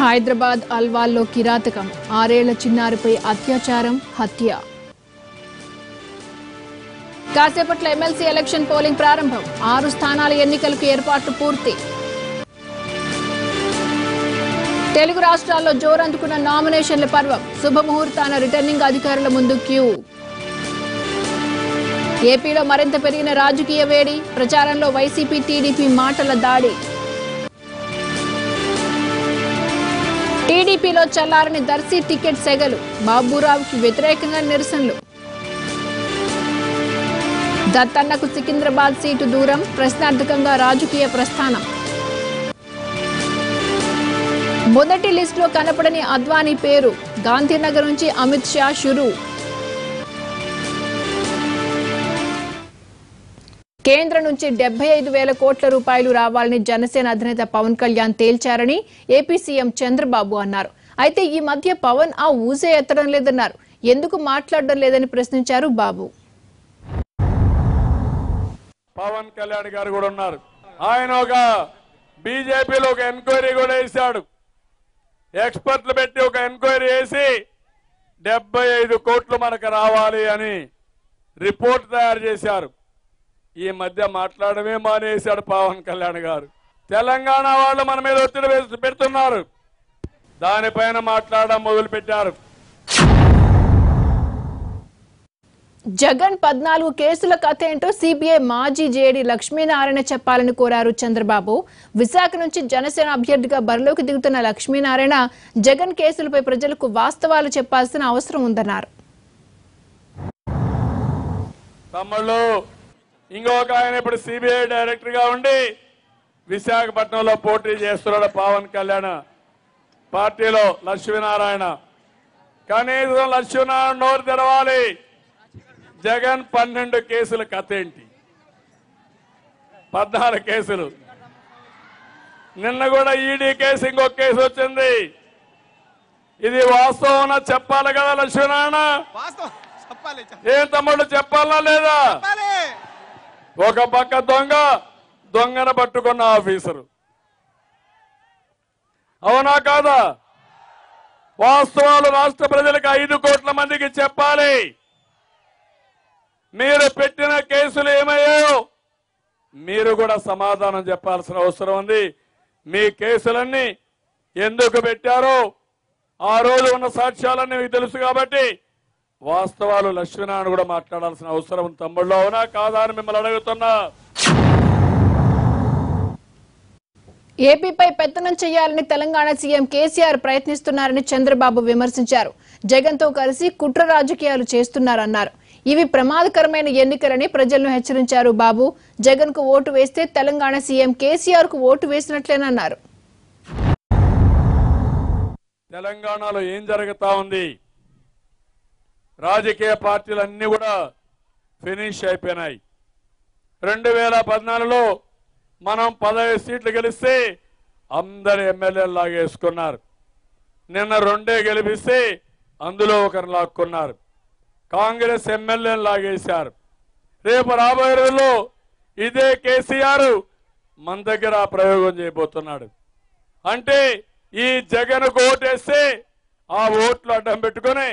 హైదరాబాద్ అల్వాల్లో కిరాతకం, 6 ఏళ్ల చిన్నారిపై అత్యాచారం, హత్య. కాసేపట్లో ఎమ్మెల్సీ ఎలక్షన్ పోలింగ్ ప్రారంభం, 6 స్థానాల ఎన్నికలకు ఏర్పాట్లు పూర్తి. తెలుగు రాష్ట్రాల్లో జోరందుకున్న నామినేషన్ల పర్వం, శుభముహూర్తాన రిటర్నింగ్ అధికారుల ముందు క్యూ. ఏపీలో మరింత పెరిగిన రాజకీయ వేడి, ప్రచారంలో వైసీపీ టీడీపీ మాటల దాడి. టీడీపీలో చల్లారని దర్శి టికెట్ సెగలు, బాబురావుకి వ్యతిరేకంగా నిరసనలు. దత్తన్నకు సికింద్రాబాద్ సీటు దూరం, ప్రశ్నార్థకంగా రాజకీయ ప్రస్థానం. మొదటి లిస్టులో కనపడని అద్వానీ పేరు, గాంధీనగర్ నుంచి అమిత్ షా షురూ. కేంద్రం నుంచి 75,000 కోట్ల రూపాయలు రావాలని జనసేన అధినేత పవన్ కళ్యాణ్ తేల్చారని ఏపీ సీఎం చంద్రబాబు అన్నారు. అయితే ఈ మధ్య పవన్ ఆ ఊసే ఎత్తడం లేదన్నారు. ఎందుకు మాట్లాడడం లేదని ప్రశ్నించారు బాబు. పవన్ కళ్యాణ్ గారు కూడా ఉన్నారు. ఆయన ఒక బీజేపీలో ఒక ఎంక్వైరీ కూడా వేశాడు. ఎక్స్పర్ట్లు పెట్టి ఒక ఎంక్వైరీ వేసి 75 కోట్లు మనకు రావాలి అని రిపోర్ట్ తయారు చేశారు. ఈ మధ్య మాట్లాడమే మానేశాడు పవన్ కళ్యాణ్ గారు. తెలంగాణ వాళ్ళు మన మీద ఒత్తిడి పెడుతున్నారు, దానిపైన మాట్లాడడం మొదలు పెట్టారు. జగన్ 14 కేసుల కథ ఏంటో సిబిఐ మాజీ జేడీ లక్ష్మీనారాయణ చెప్పాలని కోరారు చంద్రబాబు. విశాఖ నుంచి జనసేన అభ్యర్థిగా బరిలోకి దిగుతున్న లక్ష్మీనారాయణ జగన్ కేసులపై ప్రజలకు వాస్తవాలు చెప్పాల్సిన అవసరం ఉందన్నారు. తమ్ముళ్ళు, ఇంకొక ఆయన ఇప్పుడు సిబిఐ డైరెక్టర్ గా ఉండి విశాఖపట్నంలో పోటీ చేస్తున్నాడు పవన్ కళ్యాణ్ పార్టీలో లక్ష్మీనారాయణ. కనీసం లక్ష్మీనారాయణ నోరు తెరవాలి. జగన్ 12 కేసుల కథ ఏంటి? 14 కేసులు. నిన్న కూడా ఈడీ కేసు, ఇంకొక కేసు వచ్చింది. ఇది వాస్తవం చెప్పాలి కదా లక్ష్మీనారాయణ? ఏం తమ్ముడు చెప్పాలా లేదా? ఒక పక్క దొంగను పట్టుకున్న ఆఫీసరు, అవునా కాదా? వాస్తవాలు రాష్ట్ర ప్రజలకు 5 కోట్ల మందికి చెప్పాలి. మీరు పెట్టిన కేసులు ఏమయ్యాయో మీరు కూడా సమాధానం చెప్పాల్సిన అవసరం ఉంది. మీ కేసులన్నీ ఎందుకు పెట్టారో ఆ రోజు ఉన్న సాక్ష్యాలన్నీ మీకు తెలుసు కాబట్టి వాస్తవాలు లక్ష్మీనారాయణ కూడా మాట్లాడాల్సిన అవసరం ఉంది. తమ్ముళ్ళు, అవునా కాదా అని మిమ్మల్ని అడుగుతున్నా. ఏపీపై పెత్తనం చేయాలని తెలంగాణ సీఎం కేసీఆర్ ప్రయత్నిస్తున్నారని చంద్రబాబు విమర్శించారు. జగన్ తో కలిసి కుట్ర రాజకీయాలు చేస్తున్నారన్నారు. ఇవి ప్రమాదకరమైన ఎన్నికలని ప్రజలను హెచ్చరించారు బాబు. జగన్ కు ఓటు వేస్తే తెలంగాణ సీఎం కేసీఆర్ కు ఓటు వేసినట్లేనన్నారు. తెలంగాణలో ఏం జరుగుతా ఉంది? రాజకీయ పార్టీలన్నీ కూడా ఫినిష్ అయిపోయినాయి. 2014లో మనం 15 సీట్లు గెలిస్తే అందరు ఎమ్మెల్యేలు లాగేసుకున్నారు. నిన్న 2 గెలిపిస్తే అందులో ఒకరు లాక్కున్నారు. కాంగ్రెస్ ఎమ్మెల్యేలు లాగేశారు. రేపు రాబోయే రోజుల్లో ఇదే కేసీఆర్ మన దగ్గర ప్రయోగం చేయబోతున్నాడు. అంటే ఈ జగన్ ఓటేస్తే ఆ ఓట్లు అడ్డం పెట్టుకుని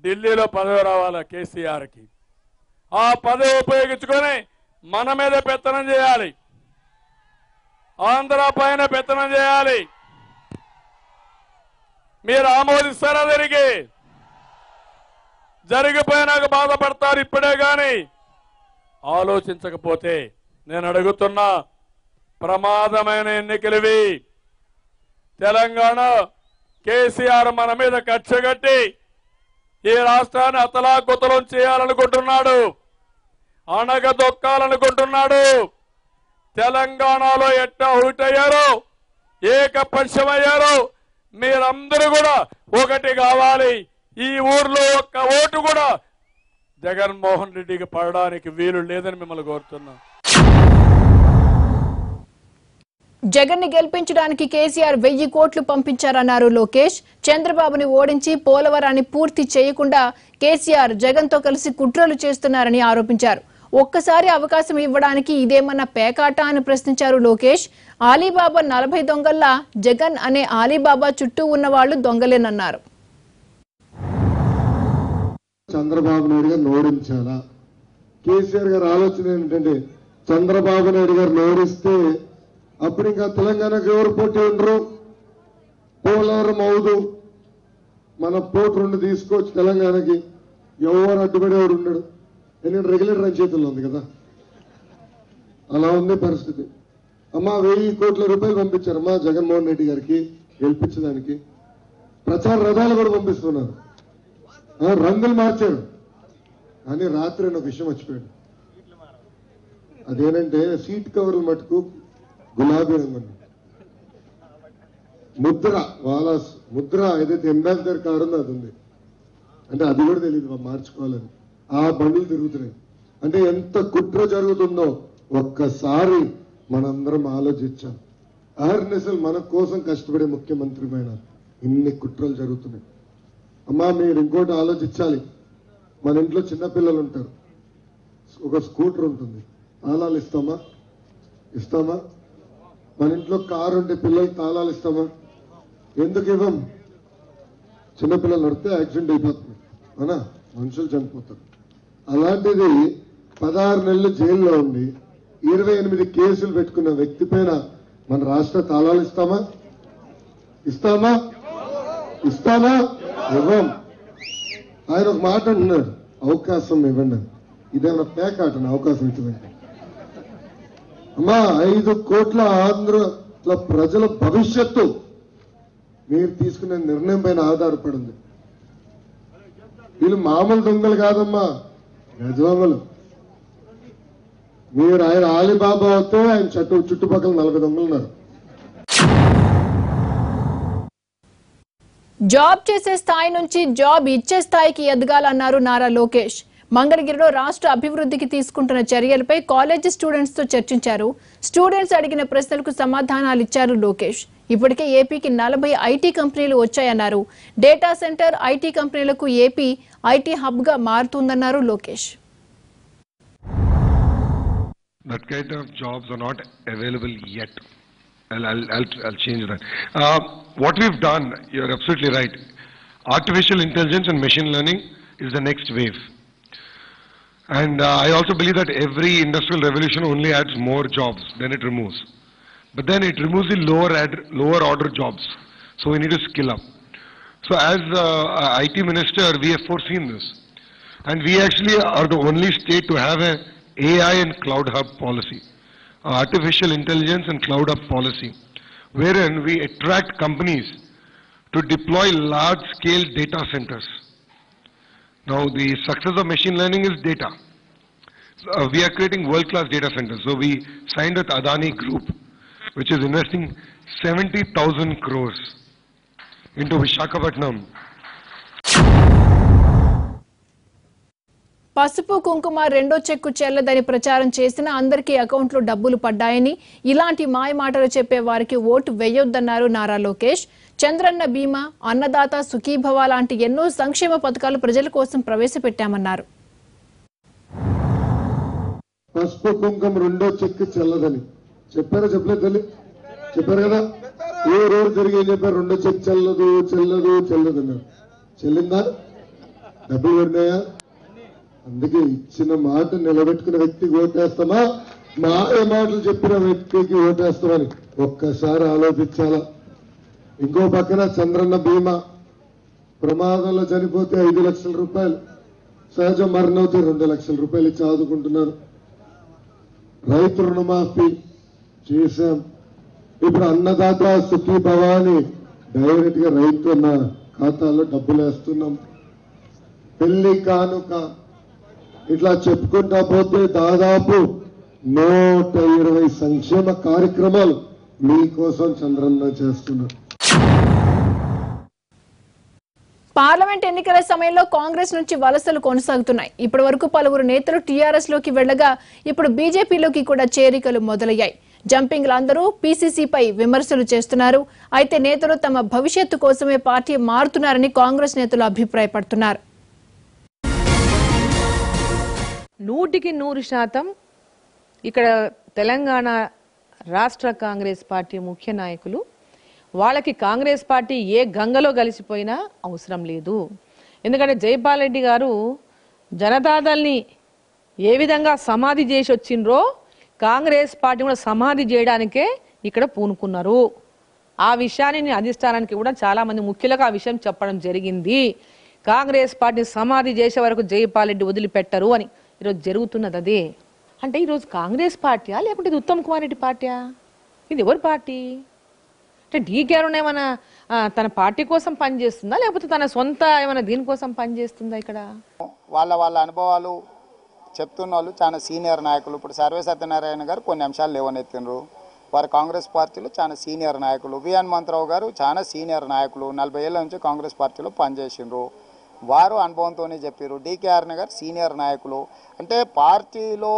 ఢిల్లీలో పదవి రావాలి కేసీఆర్కి. ఆ పదవి ఉపయోగించుకొని మన మీద పెత్తనం చేయాలి, ఆంధ్ర పైన పెత్తనం చేయాలి. మీరు ఆమోదిస్తారా? జరిగిపోయినాక బాధపడతారు. ఇప్పుడే కానీ ఆలోచించకపోతే నేను అడుగుతున్నా, ప్రమాదమైన ఎన్నికలివి. తెలంగాణ కేసీఆర్ మన మీద కక్షగట్టి ఈ రాష్ట్రాన్ని అతలాకుతలం చేయాలనుకుంటున్నాడు, అణగదొక్కాలనుకుంటున్నాడు. తెలంగాణలో ఎట్టా ఒకటయ్యారో, ఏకపక్షమయ్యారో మీరందరూ కూడా ఒకటి కావాలి. ఈ ఊర్లో ఒక్క ఓటు కూడా జగన్మోహన్ రెడ్డికి పడడానికి వీలు లేదని మిమ్మల్ని కోరుతున్నా. జగన్ ని గెలిపించడానికి కేసీఆర్ 1000 కోట్లు పంపించారన్నారు లోకేష్. చంద్రబాబుని ఓడించి పోలవరాన్ని పూర్తి చేయకుండా కేసీఆర్ జగన్ తో కలిసి కుట్రలు చేస్తున్నారని ఆరోపించారు. ఒక్కసారి అవకాశం ఇవ్వడానికి ఇదేమన్నా పేకాట అని ప్రశ్నించారు లోకేష్. ఆలీబాబా 40 దొంగల్లా జగన్ అనే ఆలీబాబా చుట్టూ ఉన్న వాళ్ళు దొంగలేనన్నారు. చంద్రబాబు నాయుడు గారిని ఓడించాలా? కేసీఆర్ గారి ఆలోచన ఏంటంటే చంద్రబాబు నాయుడు గారిని ఓడిస్తే అప్పుడు ఇంకా తెలంగాణకు ఎవరు పోటీ ఉండరు, పోలవరం అవుదు, మన పోటు 2 తీసుకోవచ్చు తెలంగాణకి, ఎవరు అడ్డుపడేవాడు ఉండడు. ఎందుకంటే రెగ్యులేటర్ అని చేతుల్లో ఉంది కదా, అలా ఉంది పరిస్థితి. అమ్మా 1000 కోట్ల రూపాయలు పంపించారమ్మా జగన్మోహన్ రెడ్డి గారికి గెలిపించడానికి. ప్రచార రథాలు కూడా పంపిస్తున్నారు, రంగులు మార్చారు. కానీ రాత్రి ఒక విషయం మర్చిపోయాడు. అదేనంటే సీట్ కవర్లు మటుకు గులాబీ రంగు, ముద్ర వాలాస్ ముద్ర ఏదైతే అంబాసిడర్ కారు ఉందో అది ఉంది. అంటే అది కూడా తెలియదు మార్చుకోవాలని. ఆ బండ్లు తిరుగుతున్నాయి. అంటే ఎంత కుట్ర జరుగుతుందో ఒక్కసారి మనందరం ఆలోచించాం. అహర్నిశలు మన కోసం కష్టపడే ముఖ్యమంత్రి పైన ఇన్ని కుట్రలు జరుగుతున్నాయి. అమ్మా మీరు ఇంకోటి ఆలోచించాలి. మన ఇంట్లో చిన్నపిల్లలు ఉంటారు, ఒక స్కూటర్ ఉంటుంది, తాళాలు ఇస్తామా? ఇస్తామా? మన ఇంట్లో కారు ఉంటే పిల్లలకి తాళాలు ఇస్తామా? ఎందుకు ఇవ్వం? చిన్నపిల్లలు నడితే యాక్సిడెంట్ అయిపోతుంది, అవునా? మనుషులు చనిపోతారు. అలాంటిది 16 నెలలు జైల్లో ఉండి 28 కేసులు పెట్టుకున్న వ్యక్తి పైన మన రాష్ట్ర తాళాలు ఇస్తామా? ఇస్తామా? ఇస్తామా? ఇవ్వం. ఆయన ఒక మాట అంటున్నాడు, అవకాశం ఇవ్వండి. ఇదేమన్నా పేకాటన అవకాశం ఇటువంటి? అమ్మా 5 కోట్ల ఆంధ్ర ప్రజల భవిష్యత్తు మీరు తీసుకునే నిర్ణయం పైన ఆధారపడింది. వీళ్ళు మామూలు దొంగలు కాదమ్మా, గజదొంగలు. మీరు ఆయన ఆలీబాబా అవుతే ఆయన చుట్టుపక్కల 40 దొంగలు ఉన్నారు. జాబ్ చేసే స్థాయి నుంచి జాబ్ ఇచ్చే స్థాయికి ఎదగాలన్నారు నారా లోకేష్. మంగళగిరిలో రాష్ట్ర అభివృద్ధికి తీసుకుంటున్న చర్యలపై కాలేజీ స్టూడెంట్స్ తో చర్చించారు. స్టూడెంట్స్ అడిగిన ప్రశ్నలకు సమాధానాలు ఇచ్చారు లోకేష్. ఇప్పటికే ఏపీకి 40 ఐటీ కంపెనీలు వచ్చాయన్నారు. డేటా సెంటర్ ఐటీ కంపెనీలకు ఏపీ ఐటీ హబ్ గా మారుతుందన్నారు Lokesh. That kind of jobs are not available yet. I'll change that. What we've done, you're absolutely right. Artificial intelligence and machine learning is the next wave. And I also believe that every industrial revolution only adds more jobs than it removes. But then it removes the lower order jobs. So we need to skill up. So as IT minister, we have foreseen this. And we actually are the only state to have a AI and cloud hub policy. Artificial intelligence and cloud hub policy, wherein we attract companies to deploy large-scale data centers. Now, the success of machine learning is data. We are creating world-class data centers. So we signed with Adani Group, which is investing 70,000 crores into Visakhapatnam. పసుపు కుంకుమ రెండో చెక్కు చెల్లదని ప్రచారం చేసినా అందరికీ అకౌంట్లో డబ్బులు పడ్డాయని, ఇలాంటి మాయ మాటలు చెప్పే వారికి ఓటు వేయొద్దన్నారు నారా లోకేష్. చంద్రన్న బీమా, అన్నదాత సుఖీభవ లాంటి ఎన్నో సంక్షేమ పథకాలు ప్రజల కోసం ప్రవేశపెట్టామన్నారు. పసుపు కుంకుమ రెండో చెక్కు చెల్లదని చెప్పారా? చెప్పలేదు తల్లి, చెప్పారు కదా. ఏ రోజు జరిగి చెప్పారు? రెండో చెక్ చెల్లదు చెల్లదు చెల్లదు అన్నారు. చెల్లిందా? డబ్బులు పడినాయా? అందుకే ఇచ్చిన మాట నిలబెట్టుకున్న వ్యక్తికి ఓటేస్తామా, మాయ మాటలు చెప్పిన వ్యక్తికి ఓటేస్తామని ఒక్కసారి ఆలోచించాలా. ఇంకో పక్కన చంద్రన్న బీమా, ప్రమాదంలో చనిపోతే 5 లక్షల రూపాయలు, సహజ మరణం అవుతే 2 లక్షల రూపాయలు ఇచ్చి ఆదుకుంటున్నారు. రైతు రుణమాఫీ చేశాం. ఇప్పుడు అన్నదాత సుఖీభవ అని డైరెక్ట్ గా రైతు ఖాతాలో డబ్బులు వేస్తున్నాం. పెళ్లి కానుక, ఇట్లా చెప్పుకుంటా పోతే దాదాపు 120 సంక్షేమ కార్యక్రమాలు మీకోసం చంద్రన్న చేస్తున్నారు. పార్లమెంట్ ఎన్నికల సమయంలో కాంగ్రెస్ నుంచి వలసలు కొనసాగుతున్నాయి. ఇప్పటి వరకు పలువురు నేతలు టీఆర్ఎస్ లోకి వెళ్లగా ఇప్పుడు బీజేపీలోకి కూడా చేరికలు మొదలయ్యాయి. జంపింగ్లు అందరూ పీసీసీపై విమర్శలు చేస్తున్నారు. అయితే నేతలు తమ భవిష్యత్తు కోసమే పార్టీ మారుతున్నారని కాంగ్రెస్ నేతలు అభిప్రాయపడుతున్నారు. 100% ఇక్కడ తెలంగాణ రాష్ట్ర కాంగ్రెస్ పార్టీ ముఖ్య నాయకులు వాళ్ళకి కాంగ్రెస్ పార్టీ ఏ గంగలో కలిసిపోయినా అవసరం లేదు. ఎందుకంటే జైపాల్ రెడ్డి గారు జనతాదల్ని ఏ విధంగా సమాధి చేసి వచ్చిండ్రో కాంగ్రెస్ పార్టీ కూడా సమాధి చేయడానికే ఇక్కడ పూనుకున్నారు. ఆ విషయాన్ని అధిష్టానానికి కూడా చాలా మంది ముఖ్యులకు ఆ విషయం చెప్పడం జరిగింది. కాంగ్రెస్ పార్టీ సమాధి చేసే వరకు జైపాల్ రెడ్డి వదిలిపెట్టరు అని ఈరోజు జరుగుతున్నది అదే. అంటే ఈరోజు కాంగ్రెస్ పార్టీయా లేకుంటే ఇది ఉత్తమ్ కుమార్ రెడ్డి పార్టీయా? ఇది ఎవరి పార్టీ? అంటే డీకే అరుణ ఏమైనా తన పార్టీ కోసం పనిచేస్తుందా లేకపోతే తన సొంత ఏమైనా దీనికోసం పనిచేస్తుందా? ఇక్కడ వాళ్ళ అనుభవాలు చెప్తున్న వాళ్ళు చాలా సీనియర్ నాయకులు. ఇప్పుడు సర్వే సత్యనారాయణ గారు కొన్ని అంశాలు లేవనెత్తినారు. వారు కాంగ్రెస్ పార్టీలో చాలా సీనియర్ నాయకులు. వి హనుమంతరావు గారు చాలా సీనియర్ నాయకులు, 40 ఏళ్ళ నుంచి కాంగ్రెస్ పార్టీలో పనిచేసిండ్రు. వారు అనుభవంతోనే చెప్పారు. డీకే అరుణ గారు సీనియర్ నాయకులు. అంటే పార్టీలో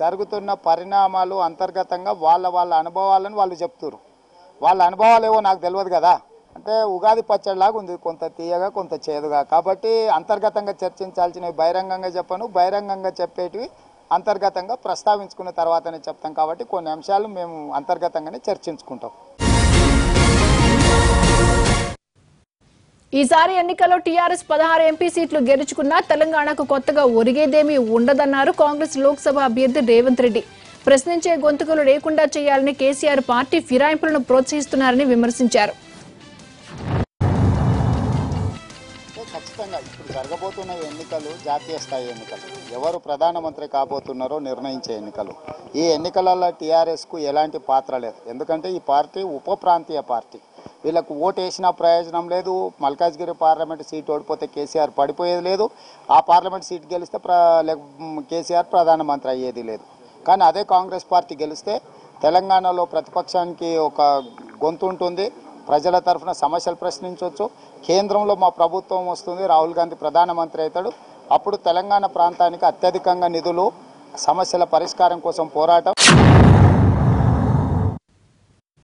జరుగుతున్న పరిణామాలు అంతర్గతంగా వాళ్ళ అనుభవాలను వాళ్ళు చెప్తారు. వాళ్ళ అనుభవాలు ఏవో నాకు తెలియదు కదా. అంటే ఉగాది పచ్చడిలాగా ఉంది, కొంత తీయగా కొంత చేదుగా. కాబట్టి అంతర్గతంగా చర్చించాల్సినవి బహిరంగంగా చెప్పను, బహిరంగంగా చెప్పేటివి అంతర్గతంగా ప్రస్తావించుకున్న తర్వాతనే చెప్తాం. కాబట్టి కొన్ని అంశాలు మేము అంతర్గతంగానే చర్చించుకుంటాం. ఈసారి ఎన్నికల్లో టీఆర్ఎస్ 16 ఎంపీ సీట్లు గెలుచుకున్నా తెలంగాణకు కొత్తగా ఒరిగేదేమీ ఉండదన్నారు కాంగ్రెస్ లోక్సభ అభ్యర్థి రేవంత్ రెడ్డి. ప్రశ్నించే గొంతుకలు లేకుండా చేయాలని కేసీఆర్ పార్టీ ఫిరాయింపులను ప్రోత్సహిస్తున్నారని విమర్శించారు. ఖచ్చితంగా ఇప్పుడు జరగబోతున్న ఎన్నికలు జాతీయ స్థాయి ఎన్నికలు. ఎవరు ప్రధానమంత్రి కాబోతున్నారో నిర్ణయించే ఎన్నికలు. ఈ ఎన్నికలలో టీఆర్ఎస్కు ఎలాంటి పాత్ర లేదు. ఎందుకంటే ఈ పార్టీ ఉప ప్రాంతీయ పార్టీ. వీళ్ళకు ఓటు వేసినా ప్రయోజనం లేదు. మల్కాజ్గిరి పార్లమెంట్ సీట్ ఓడిపోతే కేసీఆర్ పడిపోయేది లేదు. ఆ పార్లమెంట్ సీట్ గెలిస్తే కేసీఆర్ ప్రధానమంత్రి అయ్యేది లేదు. కానీ అదే కాంగ్రెస్ పార్టీ గెలిస్తే తెలంగాణలో ప్రతిపక్షానికి ఒక గొంతు ఉంటుంది. ప్రజల తరఫున సమస్యలు ప్రశ్నించవచ్చు. కేంద్రంలో మా ప్రభుత్వం వస్తుంది, రాహుల్ గాంధీ ప్రధానమంత్రి అవుతాడు. అప్పుడు తెలంగాణ ప్రాంతానికి అత్యధికంగా నిధులు, సమస్యల పరిష్కారం కోసం పోరాటం